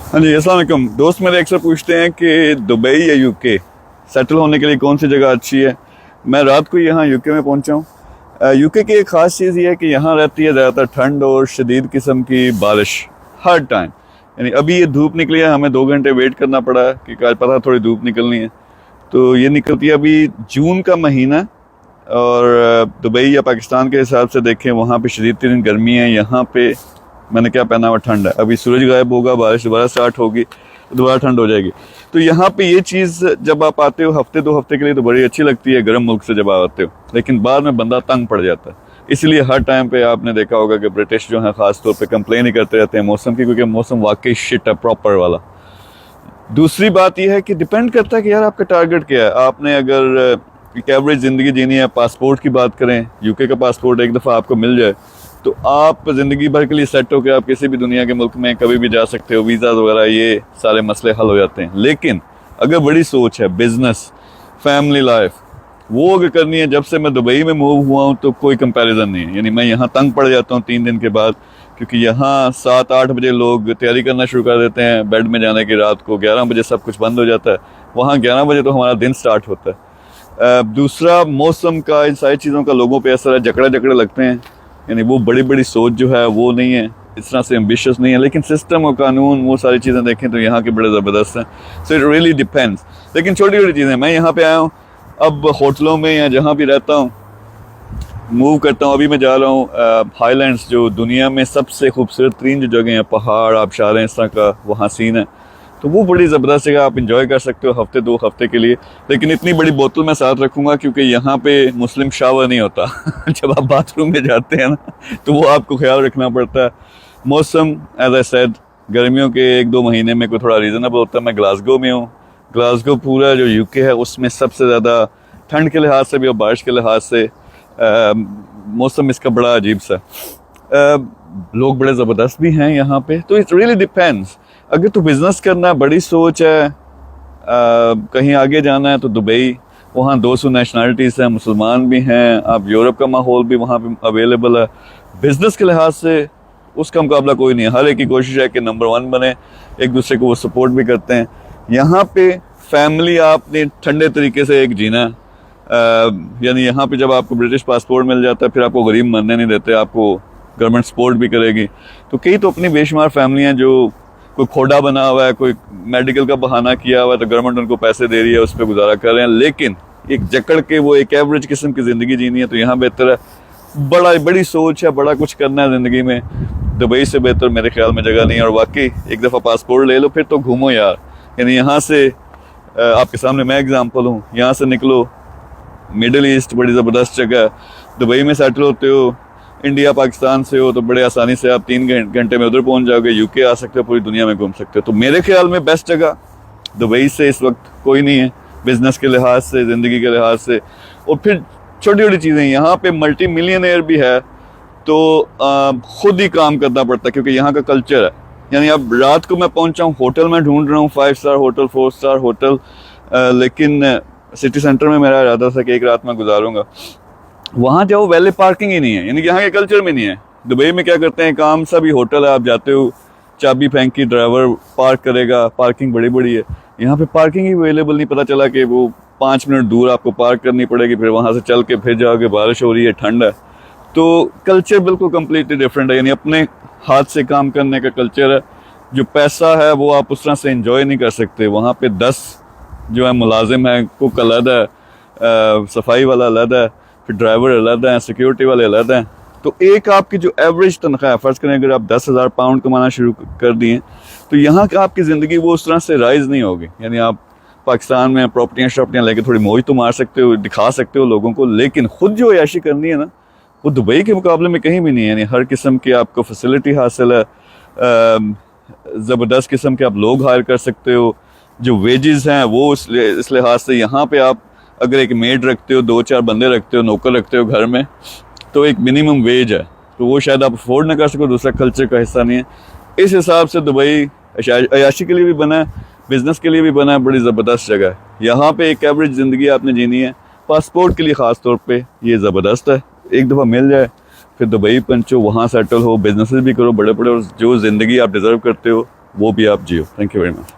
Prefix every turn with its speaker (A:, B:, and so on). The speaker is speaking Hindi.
A: हाँ जी, अस्सलाम वालेकुम। दोस्त मेरे अक्सर पूछते हैं कि दुबई या यूके सेटल होने के लिए कौन सी जगह अच्छी है। मैं रात को यहाँ यूके में पहुँचा हूँ। यूके की एक ख़ास चीज़ ये है कि यहाँ रहती है ज़्यादातर ठंड और शदीद किस्म की बारिश हर टाइम। यानी अभी ये धूप निकली है, हमें 2 घंटे वेट करना पड़ा है कि आज पता थोड़ी धूप निकलनी है, तो ये निकलती है अभी जून का महीना। और दुबई या पाकिस्तान के हिसाब से देखें, वहाँ पे शदीद तरीन गर्मी है, यहाँ पे मैंने क्या पहना हुआ ठंड है। अभी सूरज गायब होगा, बारिश दोबारा स्टार्ट होगी तो दोबारा ठंड हो जाएगी। तो यहाँ पे ये चीज़ जब आप आते हो हफ्ते 2 हफ्ते के लिए तो बड़ी अच्छी लगती है गर्म मुल्क से जब आप आते हो, लेकिन बाद में बंदा तंग पड़ जाता है। इसलिए हर टाइम पे आपने देखा होगा कि ब्रिटिश जो है ख़ास तौर पे कंप्लेन ही करते रहते हैं मौसम की, क्योंकि मौसम वाकई शिट है प्रॉपर वाला। दूसरी बात यह है कि डिपेंड करता है कि यार आपका टारगेट क्या है। आपने अगर एक एवरेज ज़िंदगी जीनी है, पासपोर्ट की बात करें, यूके का पासपोर्ट एक दफ़ा आपको मिल जाए तो आप ज़िंदगी भर के लिए सेट हो के आप किसी भी दुनिया के मुल्क में कभी भी जा सकते हो। वीज़ा वगैरह ये सारे मसले हल हो जाते हैं। लेकिन अगर बड़ी सोच है, बिज़नेस, फैमिली लाइफ, वो अगर करनी है, जब से मैं दुबई में मूव हुआ हूँ तो कोई कंपैरिजन नहीं है। यानी मैं यहाँ तंग पड़ जाता हूँ 3 दिन के बाद, क्योंकि यहाँ 7-8 बजे लोग तैयारी करना शुरू कर देते हैं बेड में जाने की। रात को 11 बजे सब कुछ बंद हो जाता है, वहाँ 11 बजे तो हमारा दिन स्टार्ट होता है। दूसरा, मौसम का, इन सारी चीज़ों का लोगों पे असर है, जकड़े जकड़े लगते हैं। यानी वो बड़ी बड़ी सोच जो है वो नहीं है, इस तरह से एम्बिशियस नहीं है। लेकिन सिस्टम और कानून, वो सारी चीज़ें देखें तो यहाँ के बड़े ज़बरदस्त हैं। So it really depends. लेकिन छोटी छोटी चीज़ें, मैं यहाँ पे आया हूँ, अब होटलों में या जहाँ भी रहता हूँ मूव करता हूँ। अभी मैं जा रहा हूँ हाईलैंड्स, जो दुनिया में सबसे खूबसूरत तरीन जो जगह हैं, पहाड़, आबशारें, इस तरह का वहाँ सीन है। तो वो बड़ी ज़बरदस्त जगह, आप इंजॉय कर सकते हो हफ्ते 2 हफ्ते के लिए। लेकिन इतनी बड़ी बोतल मैं साथ रखूँगा क्योंकि यहाँ पे मुस्लिम शावर नहीं होता जब आप बाथरूम में जाते हैं ना, तो वो आपको ख्याल रखना पड़ता है। मौसम एज आई सेड, गर्मियों के 1-2 महीने में कोई थोड़ा रीज़नेबल होता है। मैं ग्लासगो में हूँ। ग्लासगो पूरा जो यूके है उसमें सबसे ज़्यादा ठंड के लिहाज से भी और बारिश के लिहाज से मौसम इसका बड़ा अजीब सा। लोग बड़े ज़बरदस्त भी हैं यहाँ पे। तो इट रियली डिपेंड्स। अगर तो बिज़नेस करना है, बड़ी सोच है, कहीं आगे जाना है तो दुबई, वहाँ 200 नेशनलिटीज़ हैं, मुसलमान भी हैं। आप यूरोप का माहौल भी वहाँ पे अवेलेबल है। बिज़नेस के लिहाज से उसका मुकाबला कोई नहीं है। हर एक की कोशिश है कि नंबर 1 बने, एक दूसरे को वो सपोर्ट भी करते हैं। यहाँ पे फैमिली आपने ठंडे तरीके से एक जीना है। यानी यहाँ पे जब आपको ब्रिटिश पासपोर्ट मिल जाता है फिर आपको गरीब मरने नहीं देते, आपको गवर्नमेंट सपोर्ट भी करेगी। तो कई तो अपनी बेशुमार फैमिलियाँ जो कोई खोड़ा बना हुआ है, कोई मेडिकल का बहाना किया हुआ है तो गवर्नमेंट उनको पैसे दे रही है, उस पर गुजारा कर रहे हैं। लेकिन एक जकड़ के वो एक एवरेज किस्म की ज़िंदगी जीनी है तो यहाँ बेहतर है। बड़ी सोच है, बड़ा कुछ करना है ज़िंदगी में, दुबई से बेहतर मेरे ख्याल में जगह नहीं है। और वाकई एक दफ़ा पासपोर्ट ले लो फिर तो घूमो यार। यानी यहाँ से आपके सामने मैं एग्जाम्पल हूँ, यहाँ से निकलो, मिडल ईस्ट बड़ी ज़बरदस्त जगह है। दुबई में सेटल होते हो, इंडिया पाकिस्तान से हो तो बड़े आसानी से आप 3 घंटे में उधर पहुंच जाओगे, यूके आ सकते हो, पूरी दुनिया में घूम सकते हो। तो मेरे ख्याल में बेस्ट जगह दुबई से इस वक्त कोई नहीं है, बिज़नेस के लिहाज से, ज़िंदगी के लिहाज से। और फिर छोटी छोटी चीज़ें, यहाँ पे मल्टी मिलियनेयर भी है तो ख़ुद ही काम करना पड़ता है क्योंकि यहाँ का कल्चर है। यानी अब रात को मैं पहुँचा हूँ, होटल में ढूंढ रहा हूँ, 5 स्टार होटल, 4 स्टार होटल, लेकिन सिटी सेंटर में मेरा इरादा था कि एक रात मैं गुजारूंगा। वहाँ जाओ, वैले पार्किंग ही नहीं है, यानी कि यहाँ के कल्चर में नहीं है। दुबई में क्या करते हैं, काम सा भी होटल है, आप जाते हो, चाबी फेंकी, ड्राइवर पार्क करेगा, पार्किंग बड़ी बड़ी है। यहाँ पे पार्किंग ही अवेलेबल नहीं, पता चला कि वो 5 मिनट दूर आपको पार्क करनी पड़ेगी, फिर वहाँ से चल के फिर जाओगे, बारिश हो रही है, ठंड है। तो कल्चर बिल्कुल कम्प्लीटली डिफरेंट है। यानी अपने हाथ से काम करने का कल्चर है। जो पैसा है वो आप उस तरह से इंजॉय नहीं कर सकते। वहाँ पे 10 जो है मुलाजिम है, कुक अलग है, सफाई वाला अलग है, फिर ड्राइवर अलग है, सिक्योरिटी वाले अलग हैं। तो एक आपकी जो एवरेज तनख्वाह है, फ़र्ज़ करें अगर आप 10,000 पाउंड कमाना शुरू कर दिए तो यहाँ का आपकी ज़िंदगी वो उस तरह से राइज़ नहीं होगी। यानी आप पाकिस्तान में प्रॉपर्टियाँ लेके थोड़ी मौज तो मार सकते हो, दिखा सकते हो लोगों को, लेकिन ख़ुद जो अय्याशी करनी है ना, वो दुबई के मुकाबले में कहीं भी नहीं है। यानी हर किस्म की आपको फैसिलिटी हासिल है, ज़बरदस्त किस्म के आप लोग हायर कर सकते हो। जो वेजेस हैं वो इस लिहाज से यहाँ पे आप अगर एक मेड रखते हो, 2-4 बंदे रखते हो, नौकर रखते हो घर में, तो एक मिनिमम वेज है, तो वो शायद आप अफोर्ड ना कर सको, दूसरा कल्चर का हिस्सा नहीं है। इस हिसाब से दुबई अयाशी के लिए भी बना है, बिज़नेस के लिए भी बना है, बड़ी ज़बरदस्त जगह है। यहाँ पे एक एवरेज ज़िंदगी आपने जीनी है, पासपोर्ट के लिए ख़ास तौर पे ये ज़बरदस्त है। एक दफ़ा मिल जाए फिर दुबई पंचो, वहाँ सेटल हो, बिजनेसेस भी करो बड़े बड़े, और जो ज़िंदगी आप डिज़र्व करते हो वो भी आप जियो। Thank you very much.